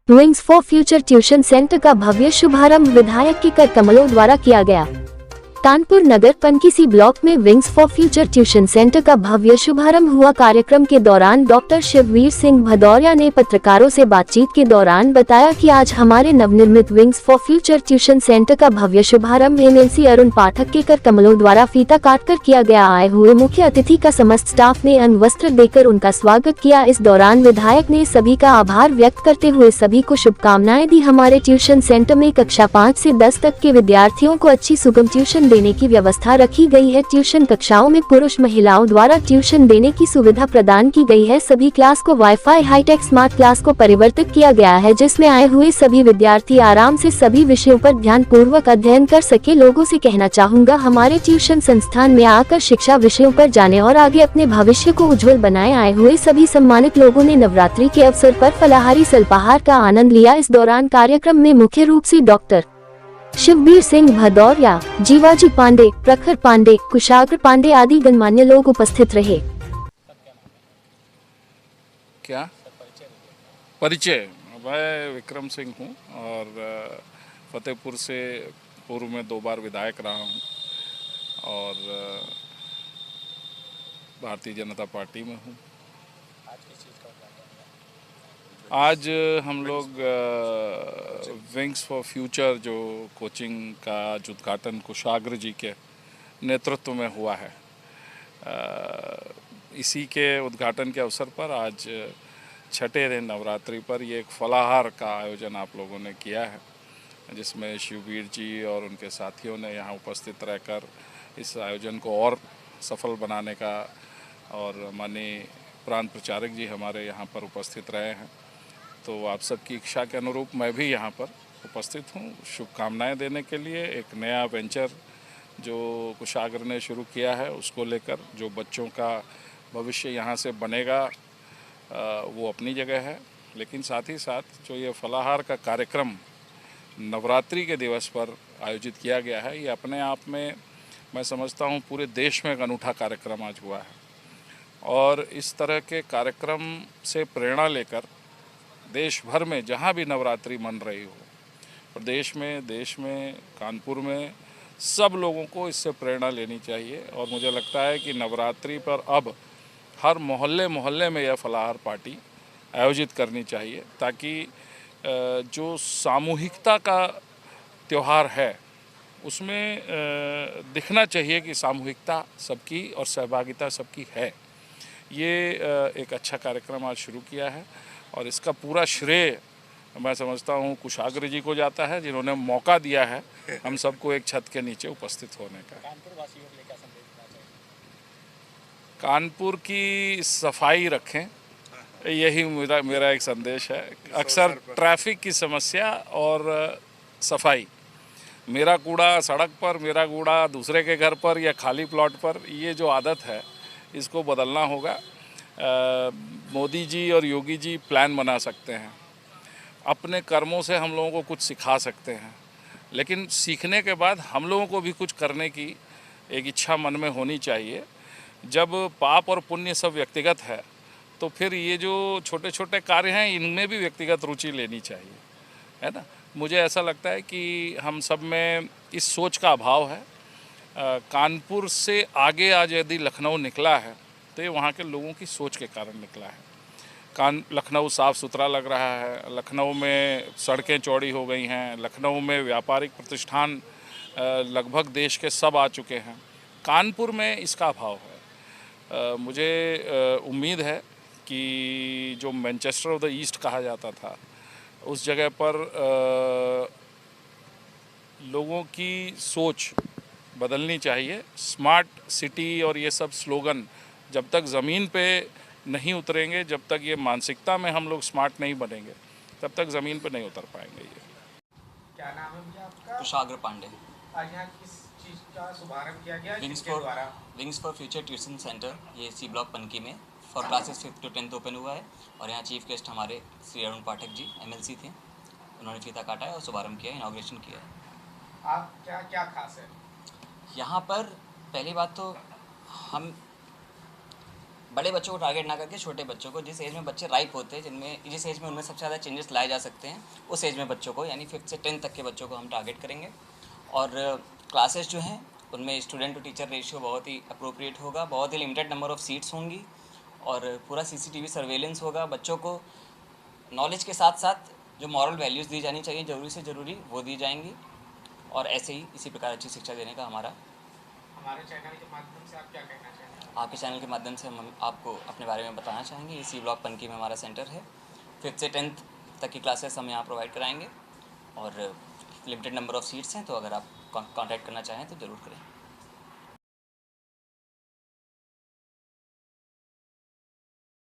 Wings for future tuition centre का भव्य शुभारंभ विधायक के कर कमलों द्वारा किया गया। कानपुर नगर पनकीसी ब्लॉक में wings for future tuition centre का भव्य शुभारंभ हुआ। कार्यक्रम के दौरान डॉक्टर शिववीर सिंह भदौरिया ने पत्रकारों से बातचीत के दौरान बताया कि आज हमारे नवनिर्मित wings for future tuition centre का भव्य शुभारंभ एमएलसी अरुण पाठक के कर कमलों द्वारा फीता काटकर किया गया। आए हुए मुख्य अतिथि का समस्त स्टाफ ने अन्न वस्त्र देकर उनका स्वागत किया। इस दौरान विधायक ने सभी का आभार व्यक्त करते हुए सभी को शुभकामनाएं दी। हमारे ट्यूशन सेंटर में कक्षा 5 से 10 तक के विद्यार्थियों को अच्छी सुगम ट्यूशन देने की व्यवस्था रखी गई है। ट्यूशन कक्षाओं में पुरुष महिलाओं द्वारा ट्यूशन देने की सुविधा प्रदान की गई है। सभी क्लास को वाईफाई हाईटेक स्मार्ट क्लास को परिवर्तित किया गया है, जिसमें आए हुए सभी विद्यार्थी आराम से सभी विषयों पर ध्यान पूर्वक अध्ययन कर सके। लोगों से कहना चाहूँगा, हमारे ट्यूशन संस्थान में आकर शिक्षा विषयों पर जाने और आगे अपने भविष्य को उज्जवल बनाए। आए हुए सभी सम्मानित लोगों ने नवरात्रि के अवसर पर फलाहारी अल्पाहार का आनंद लिया। इस दौरान कार्यक्रम में मुख्य रूप से डॉक्टर शिववीर सिंह भदौरिया, जीवाजी पांडे, प्रखर पांडे, कुशाग्र पांडे आदि गणमान्य लोग उपस्थित रहे। क्या परिचय? मैं विक्रम सिंह हूँ और फतेहपुर से पूर्व में 2 बार विधायक रहा हूँ और भारतीय जनता पार्टी में हूँ। आज हम लोग विंग्स फॉर फ्यूचर जो कोचिंग का आज उद्घाटन कुशाग्र जी के नेतृत्व में हुआ है, इसी के उद्घाटन के अवसर पर आज छठे दिन नवरात्रि पर ये एक फलाहार का आयोजन आप लोगों ने किया है, जिसमें शिववीर जी और उनके साथियों ने यहाँ उपस्थित रहकर इस आयोजन को और सफल बनाने का, और माननीय प्रांत प्रचारक जी हमारे यहाँ पर उपस्थित रहे हैं। तो आप सबकी इच्छा के अनुरूप मैं भी यहाँ पर उपस्थित हूँ शुभकामनाएं देने के लिए। एक नया वेंचर जो कुशाग्र ने शुरू किया है, उसको लेकर जो बच्चों का भविष्य यहाँ से बनेगा वो अपनी जगह है, लेकिन साथ ही साथ जो ये फलाहार का कार्यक्रम नवरात्रि के दिवस पर आयोजित किया गया है, ये अपने आप में मैं समझता हूँ पूरे देश में एक अनूठा कार्यक्रम आज हुआ है। और इस तरह के कार्यक्रम से प्रेरणा लेकर देश भर में जहाँ भी नवरात्रि मन रही हो, प्रदेश में, देश में, कानपुर में, सब लोगों को इससे प्रेरणा लेनी चाहिए। और मुझे लगता है कि नवरात्रि पर अब हर मोहल्ले मोहल्ले में यह फलाहार पार्टी आयोजित करनी चाहिए, ताकि जो सामूहिकता का त्यौहार है उसमें दिखना चाहिए कि सामूहिकता सबकी और सहभागिता सबकी है। ये एक अच्छा कार्यक्रम आज शुरू किया है और इसका पूरा श्रेय मैं समझता हूँ कुशाग्र जी को जाता है, जिन्होंने मौका दिया है हम सबको एक छत के नीचे उपस्थित होने का। कानपुर की सफाई रखें, यही मेरा एक संदेश है। अक्सर ट्रैफिक की समस्या और सफाई, मेरा कूड़ा सड़क पर, मेरा कूड़ा दूसरे के घर पर या खाली प्लॉट पर, ये जो आदत है इसको बदलना होगा। मोदी जी और योगी जी प्लान बना सकते हैं, अपने कर्मों से हम लोगों को कुछ सिखा सकते हैं, लेकिन सीखने के बाद हम लोगों को भी कुछ करने की एक इच्छा मन में होनी चाहिए। जब पाप और पुण्य सब व्यक्तिगत है, तो फिर ये जो छोटे छोटे कार्य हैं इनमें भी व्यक्तिगत रुचि लेनी चाहिए, है ना। मुझे ऐसा लगता है कि हम सब में इस सोच का अभाव है। कानपुर से आगे आज यदि लखनऊ निकला है तो ये वहाँ के लोगों की सोच के कारण निकला है। लखनऊ साफ़ सुथरा लग रहा है, लखनऊ में सड़कें चौड़ी हो गई हैं, लखनऊ में व्यापारिक प्रतिष्ठान लगभग देश के सब आ चुके हैं। कानपुर में इसका अभाव है। मुझे उम्मीद है कि जो मैनचेस्टर ऑफ द ईस्ट कहा जाता था, उस जगह पर लोगों की सोच बदलनी चाहिए। स्मार्ट सिटी और ये सब स्लोगन जब तक ज़मीन पे नहीं उतरेंगे, जब तक ये मानसिकता में हम लोग स्मार्ट नहीं बनेंगे, तब तक ज़मीन पे नहीं उतर पाएंगे। ये क्या नाम है भैया आपका? कुशाग्र पांडे। आज यहाँ किस चीज़ का शुभारंभ किया गया? Wings for future tuition centre, ये सी ब्लॉक पनकी में for classes 5th to 10th open हुआ है और यहाँ चीफ गेस्ट हमारे श्री अरुण पाठक जी एमएलसी थे। उन्होंने फीता काटा है और शुभारंभ किया है, इनाग्रेशन किया है। आप क्या क्या खास है यहाँ पर? पहली बात तो हम बड़े बच्चों को टारगेट ना करके छोटे बच्चों को, जिस एज में बच्चे राइप होते हैं, जिस एज में उनमें सबसे ज़्यादा चेंजेस लाए जा सकते हैं, उस एज में बच्चों को, यानी 5th से 10th तक के बच्चों को हम टारगेट करेंगे। और क्लासेस जो हैं उनमें स्टूडेंट टू टीचर रेशियो बहुत ही अप्रोप्रिएट होगा, बहुत ही लिमिटेड नंबर ऑफ़ सीट्स होंगी और पूरा CCTV सर्वेलेंस होगा। बच्चों को नॉलेज के साथ साथ जो मॉरल वैल्यूज़ दी जानी चाहिए ज़रूरी से ज़रूरी वो दी जाएंगी, और ऐसे ही इसी प्रकार अच्छी शिक्षा देने का हमारा। हमारे चैनल के माध्यम से आप क्या कहना चाहेंगे? आपके चैनल के माध्यम से हम आपको अपने बारे में बताना चाहेंगे। ये C ब्लॉक पनकी में हमारा सेंटर है। 5th से 10th तक की क्लासेस हम यहाँ प्रोवाइड कराएंगे और लिमिटेड नंबर ऑफ़ सीट्स हैं, तो अगर आप कॉन्टैक्ट करना चाहें तो ज़रूर करें।